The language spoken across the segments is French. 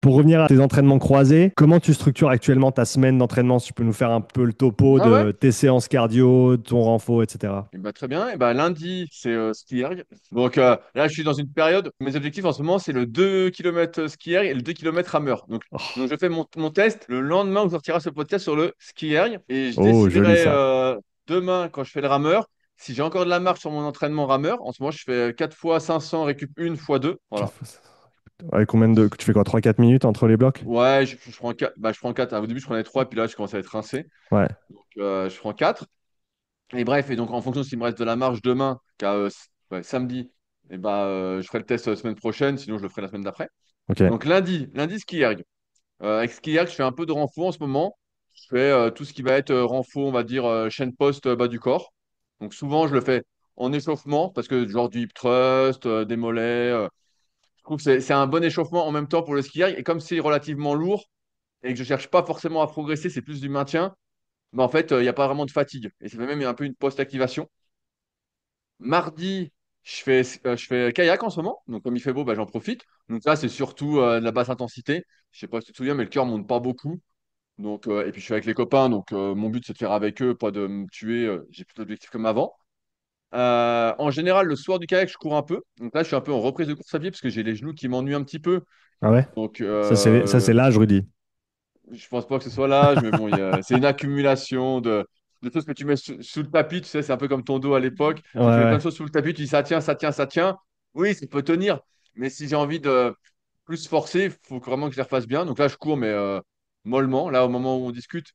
Pour revenir à tes entraînements croisés, comment tu structures actuellement ta semaine d'entraînement? Si tu peux nous faire un peu le topo Ah ouais? de tes séances cardio, ton renfo, etc. Eh ben, très bien. Lundi, c'est ski erg. Donc là, je suis dans une période. Mes objectifs en ce moment, c'est le 2 km ski erg et le 2 km rameur. Donc je fais mon test le lendemain où sortira ce podcast sur le ski erg. Et je Oh, joli déciderai ça. demain, quand je fais le rameur, si j'ai encore de la marge sur mon entraînement rameur. En ce moment, je fais 4 fois 500, récup 1 fois 2. Voilà. Ouais, combien de... Tu fais quoi, 3-4 minutes entre les blocs? Ouais, je prends 4. Je prends 4. Au début, je prenais 3, puis là, je commence à être rincé. Ouais. Donc je prends 4. Et bref, et donc en fonction s'il me reste de la marge demain, car ouais, samedi, je ferai le test la semaine prochaine, sinon je le ferai la semaine d'après. Ok. Donc lundi ski erg. Avec ski erg, je fais un peu de renfo en ce moment. Je fais tout ce qui va être renfo, on va dire chaîne poste bas du corps. Donc souvent je le fais en échauffement parce que genre du hip thrust, des mollets. Je trouve que c'est un bon échauffement en même temps pour le ski erg. Et comme c'est relativement lourd et que je cherche pas forcément à progresser, c'est plus du maintien. Mais en fait, il n'y a pas vraiment de fatigue. Et ça fait même un peu une post-activation. Mardi, je fais kayak en ce moment. Donc, comme il fait beau, j'en profite. Donc, là, c'est surtout de la basse intensité. Je sais pas si tu te souviens, mais le cœur monte pas beaucoup. Donc, et puis, je suis avec les copains. Donc, mon but, c'est de faire avec eux, pas de me tuer. J'ai plus d'objectifs comme avant. En général, le soir du kayak, je cours un peu. Donc, là, je suis un peu en reprise de course à pied parce que j'ai les genoux qui m'ennuient un petit peu. Ah ouais? Donc, Ça, c'est l'âge, Rudy. je pense pas que ce soit l'âge, mais bon, c'est une accumulation de choses que tu mets sous le tapis. Tu sais, c'est un peu comme ton dos à l'époque. Ouais, Tu mets plein ouais. de choses sous le tapis, tu dis ça tient, ça tient, ça tient. Oui, ça peut tenir. Mais si j'ai envie de plus forcer, il faut vraiment que je les refasse bien. Donc là, je cours, mais mollement. Là, au moment où on discute,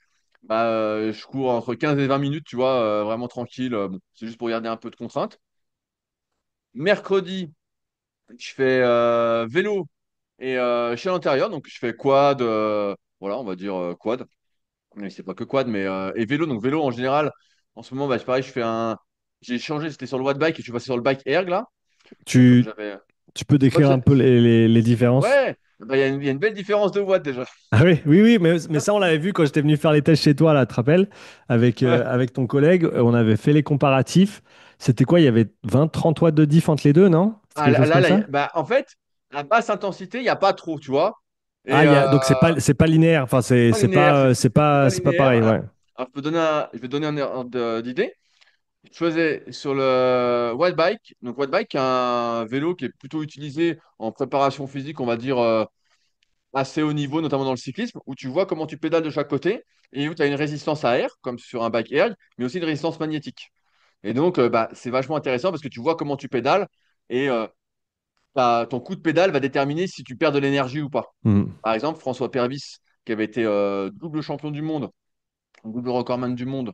je cours entre 15 et 20 minutes, tu vois, vraiment tranquille. Bon, c'est juste pour garder un peu de contrainte. Mercredi, je fais vélo et chez l'intérieur. Donc, je fais quad, voilà, on va dire quad. Mais c'est pas que quad, mais et vélo. Donc vélo en général, en ce moment, c'est pareil, j'ai changé, c'était sur le watt bike et je suis passé sur le bike erg là. Donc comme Tu, j'avais. tu peux Ouais, décrire un peu les différences? ouais, il y a une belle différence de watts déjà. Ah oui, oui, oui, mais ça, on l'avait vu quand j'étais venu faire les tests chez toi, là, tu te rappelles? Ouais. Avec ton collègue, on avait fait les comparatifs. C'était quoi? Il y avait 20-30 watts de diff entre les deux, non? C'est Ah, quelque chose comme ça? en fait, à basse intensité, il n'y a pas trop, tu vois. Ah, Et donc c'est pas linéaire. Enfin, pas linéaire, c'est pas pas linéaire. pareil, ouais. Alors, je vais donner un ordre d'idée. Je faisais sur le watt bike. Donc watt bike, un vélo qui est plutôt utilisé en préparation physique, on va dire. Assez haut niveau, notamment dans le cyclisme, où tu vois comment tu pédales de chaque côté et où tu as une résistance à air, comme sur un bike erg, mais aussi une résistance magnétique. Et donc, c'est vachement intéressant parce que tu vois comment tu pédales et ton coup de pédale va déterminer si tu perds de l'énergie ou pas. Hmm. Par exemple, François Pervis, qui avait été double champion du monde, double recordman du monde,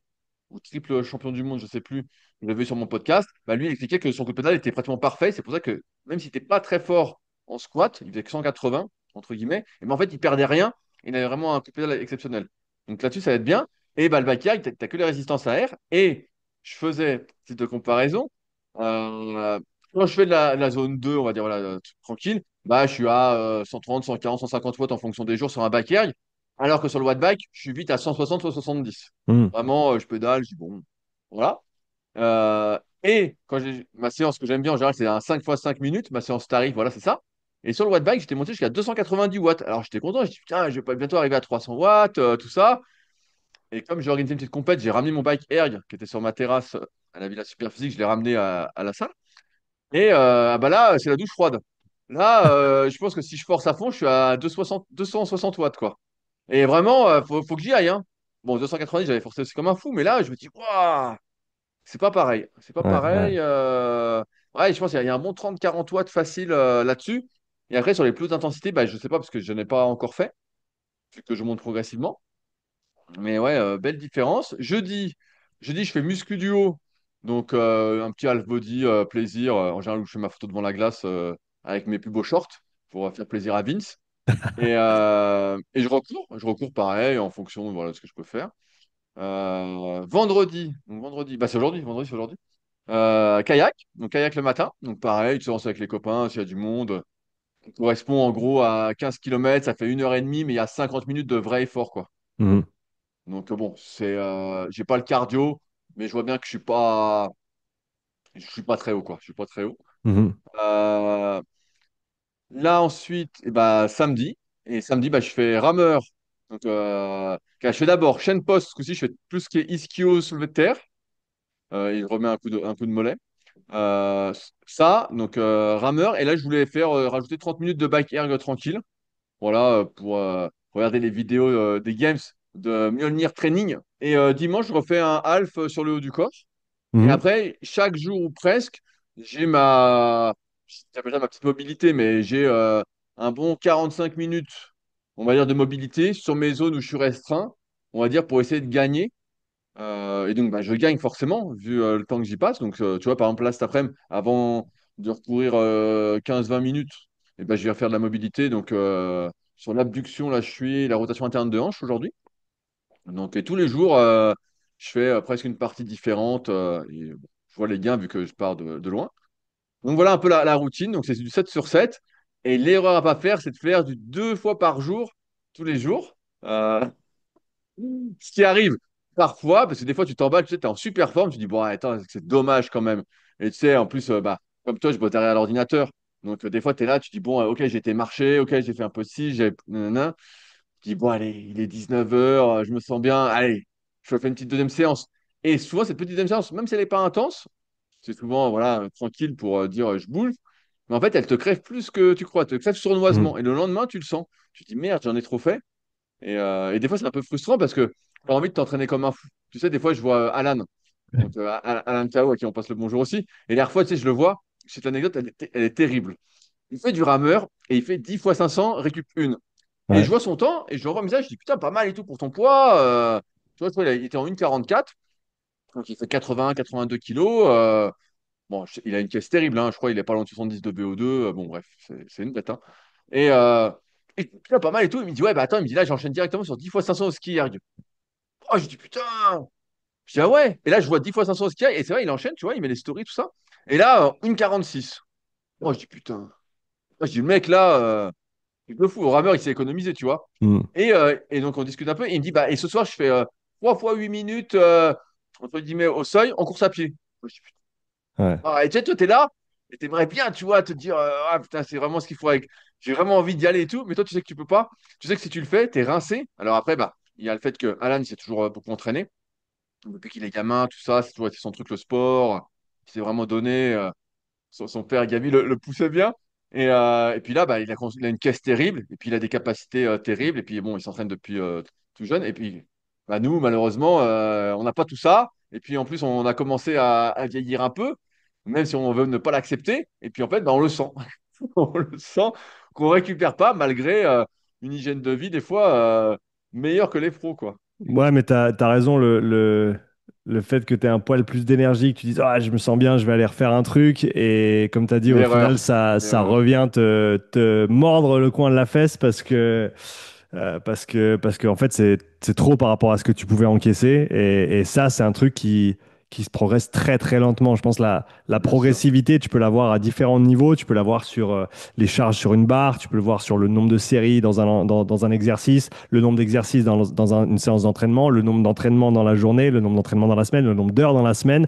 ou triple champion du monde, je sais plus, je l'ai vu sur mon podcast, lui, il expliquait que son coup de pédale était pratiquement parfait. C'est pour ça que même si tu n'es pas très fort en squat, il faisait que 180, entre guillemets, mais en fait, il perdait rien. Il avait vraiment un coup de pédale exceptionnel. Donc là-dessus, ça va être bien. Et le backyard, tu n'as que les résistances à air. Et je faisais, petite comparaison, euh, quand je fais de la zone 2, on va dire, voilà, tranquille, je suis à 130, 140, 150 watts en fonction des jours sur un backyard. Alors que sur le watt bike, je suis vite à 160 ou 70. Hmm. Vraiment, je pédale, je dis bon, voilà. Et quand j'ai ma séance que j'aime bien en général, c'est un 5 x 5 minutes. Ma séance tarif, voilà, c'est ça. Et sur le watt bike, j'étais monté jusqu'à 290 watts. Alors j'étais content, je dis putain, je vais pas bientôt arriver à 300 watts, tout ça. Et comme j'ai organisé une petite compète, j'ai ramené mon bike erg qui était sur ma terrasse à la Villa Superphysique, je l'ai ramené à la salle. Et là, c'est la douche froide. Là, je pense que si je force à fond, je suis à 260 watts, quoi. Et vraiment, faut que j'y aille, hein. Bon, 290, j'avais forcé aussi comme un fou, mais là, je me dis, waouh, c'est pas pareil. C'est pas Ouais, ouais. pareil. Ouais, je pense qu'il y a un bon 30-40 watts facile là-dessus. Et après, sur les plus hautes intensités, je sais pas parce que je n'ai pas encore fait, vu que je monte progressivement. Mais ouais, belle différence. Jeudi, je fais muscu du haut. Donc, un petit half body, plaisir. En général, où je fais ma photo devant la glace avec mes plus beaux shorts pour faire plaisir à Vince. Et je recours pareil en fonction voilà, de ce que je peux faire. Vendredi, vendredi, c'est aujourd'hui. Kayak, donc kayak le matin, donc pareil, tu lances avec les copains, s'il y a du monde. Ça correspond en gros à 15 kilomètres, ça fait 1 h 30, mais il y a 50 minutes de vrai effort, quoi. Mhm. Donc bon, j'ai pas le cardio, mais je vois bien que je suis pas très haut, quoi. Je suis pas très haut. Mhm. Euh, Là ensuite, samedi. Et samedi, bah, je fais rameur. Donc, je fais d'abord chaîne poste. Ce coup-ci, je fais plus ce qui est ischio soulevé de terre. Et je remets un coup de mollet. Ça, donc rameur. Et là, je voulais faire rajouter 30 minutes de bike erg tranquille. Voilà, pour regarder les vidéos des games de Mjolnir Training. Et dimanche, je refais un half sur le haut du corps. Et Mhm. après, chaque jour ou presque, j'ai ma, j'appelle ça ma petite mobilité, mais j'ai un bon 45 minutes, on va dire, de mobilité sur mes zones où je suis restreint, on va dire, pour essayer de gagner. Et donc, bah, je gagne forcément, vu le temps que j'y passe. Donc, tu vois, par exemple, là, cet après-midi, avant de recourir 15-20 minutes, et ben, je vais faire de la mobilité. Donc, sur l'abduction, là, je suis la rotation interne de hanche aujourd'hui. Donc, et tous les jours, je fais presque une partie différente. Et, bon, je vois les gains vu que je pars de loin. Donc, voilà un peu la routine. Donc, c'est du 7 sur 7. Et l'erreur à pas faire, c'est de faire du 2 fois par jour, tous les jours. Euh, Ce qui arrive parfois, parce que des fois, tu t'emballes, tu sais, es en super forme, tu dis, bon, attends, c'est dommage quand même. Et tu sais, en plus, bah, comme toi, je bosse derrière l'ordinateur. Donc, des fois, tu es là, tu dis, bon, ok, j'ai été marcher, ok, j'ai fait un peu ci, j'ai. Nanana. Je dis, bon, allez, il est 19h, je me sens bien, allez, je fais une petite deuxième séance. Et souvent, cette petite deuxième séance, même si elle n'est pas intense, c'est souvent, voilà, tranquille pour dire, je bouge. Mais en fait, elle te crève plus que tu crois, elle te crève Mhm. sournoisement. Et le lendemain, tu le sens. Tu te dis, merde, j'en ai trop fait. Et des fois, c'est un peu frustrant parce que tu as envie de t'entraîner comme un fou. Tu sais, des fois, je vois Alan, donc Alan Kao, à qui on passe le bonjour aussi. Et la dernière fois, tu sais, je le vois, cette anecdote, elle est terrible. Il fait du rameur et il fait 10 fois 500, récup une. Et je Ouais. vois son temps et je lui envoie un message, je dis putain, pas mal et tout pour ton poids. Tu vois, il était en 1,44, donc il fait 80-82 kilos. Bon, il a une caisse terrible, hein, je crois, il est pas loin de 70 de VO2. Bon, bref, c'est une bête, hein. Et, euh, et putain, pas mal et tout. Il me dit, ouais, bah attends, il me dit là, j'enchaîne directement sur 10 fois 500 au ski erg. Oh, je dis putain! Je dis ah ouais! Et là, je vois 10 fois 500 au ski erg, et c'est vrai, il enchaîne, tu vois, il met les stories, tout ça. Et là, 1,46. Oh, je dis putain. Oh, je dis le mec là, il le fou, au rameur, il s'est économisé, tu vois. Mhm. Et donc, on discute un peu, et il me dit, bah, et ce soir, je fais 3 fois 8 minutes, entre guillemets, au seuil, en course à pied. Oh, je dis, putain. Ouais. Ah, et tu sais, toi, t'es là, et t'aimerais bien, tu vois, te dire, ah putain, c'est vraiment ce qu'il faut avec. J'ai vraiment envie d'y aller et tout, mais toi, tu sais que tu peux pas. Tu sais que si tu le fais, t'es rincé. Alors après, bah, il y a le fait que Alan, il s'est toujours beaucoup entraîné. Depuis qu'il est gamin, tout ça, c'est toujours été son truc, le sport. Il s'est vraiment donné. Son père, Gabi, le poussait bien. Et puis là, bah, il a une caisse terrible. Et puis il a des capacités terribles. Et puis bon, il s'entraîne depuis tout jeune. Et puis bah, nous, malheureusement, on n'a pas tout ça. Et puis en plus, on a commencé à vieillir un peu, même si on veut ne pas l'accepter. Et puis en fait, bah, on le sent. On le sent qu'on récupère pas malgré une hygiène de vie des fois meilleure que les pros, quoi. Ouais, mais t'as raison, le fait que tu aies un poil plus d'énergie, que tu dises, ah, je me sens bien, je vais aller refaire un truc, et comme tu as dit, au final, L'erreur. ça L'erreur. revient te mordre le coin de la fesse parce que en fait, c'est trop par rapport à ce que tu pouvais encaisser, et ça, c'est un truc qui se progresse très très lentement. Je pense la Bien sûr. progressivité, tu peux l'avoir à différents niveaux, tu peux l'avoir sur les charges sur une barre, tu peux le voir sur le nombre de séries dans un exercice, le nombre d'exercices une séance d'entraînement, le nombre d'entraînements dans la journée, le nombre d'entraînements dans la semaine, le nombre d'heures dans la semaine.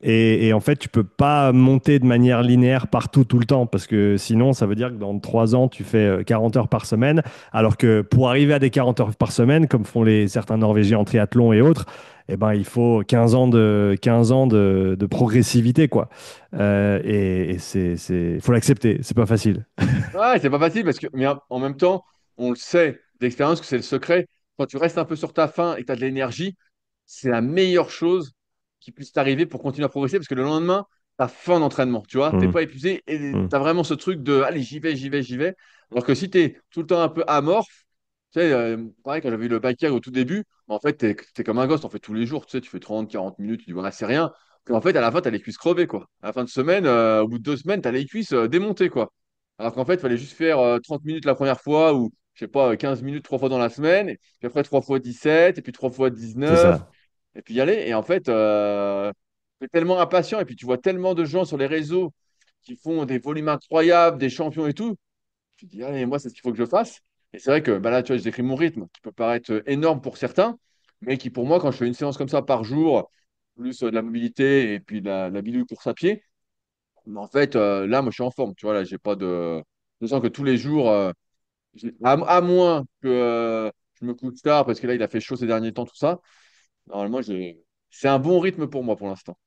Et en fait, tu peux pas monter de manière linéaire partout, tout le temps, parce que sinon, ça veut dire que dans 3 ans, tu fais 40 heures par semaine, alors que pour arriver à des 40 heures par semaine, comme font certains Norvégiens en triathlon et autres, eh ben, il faut 15 ans de progressivité, quoi. Faut l'accepter, c'est pas facile. Ouais, c'est pas facile parce que, mais en même temps, on le sait d'expérience que c'est le secret. Quand tu restes un peu sur ta faim et que tu as de l'énergie, c'est la meilleure chose qui puisse t'arriver pour continuer à progresser parce que le lendemain, tu as faim d'entraînement. Tu vois, t'es Mmh, pas épuisé et mmh. tu as vraiment ce truc de allez, j'y vais, j'y vais, j'y vais. Alors que si tu es tout le temps un peu amorphe, tu sais, pareil, quand j'avais eu le bike au tout début, en fait, tu es, comme un gosse, en fait tous les jours, tu sais, tu fais 30, 40 minutes, tu dis voilà, c'est rien. Puis en fait, à la fin, tu as les cuisses crevées, quoi. À la fin de semaine, au bout de 2 semaines, tu as les cuisses démontées, quoi. Alors qu'en fait, il fallait juste faire 30 minutes la première fois ou, je sais pas, 15 minutes 3 fois dans la semaine, et puis après 3 fois 17, et puis 3 fois C'est 19, ça. et puis y aller. Et en fait, tu es tellement impatient, et puis tu vois tellement de gens sur les réseaux qui font des volumes incroyables, des champions et tout. Tu te dis, allez, moi, c'est ce qu'il faut que je fasse. Et c'est vrai que bah là, tu vois, je décris mon rythme, qui peut paraître énorme pour certains, mais qui, pour moi, quand je fais une séance comme ça par jour, plus de la mobilité et puis de la bidouille course à pied, mais en fait, là, moi, je suis en forme. Tu vois, là, j'ai pas de. Je sens que tous les jours, À moins que je me couche tard, parce que là, il a fait chaud ces derniers temps, tout ça. Normalement, c'est un bon rythme pour moi pour l'instant.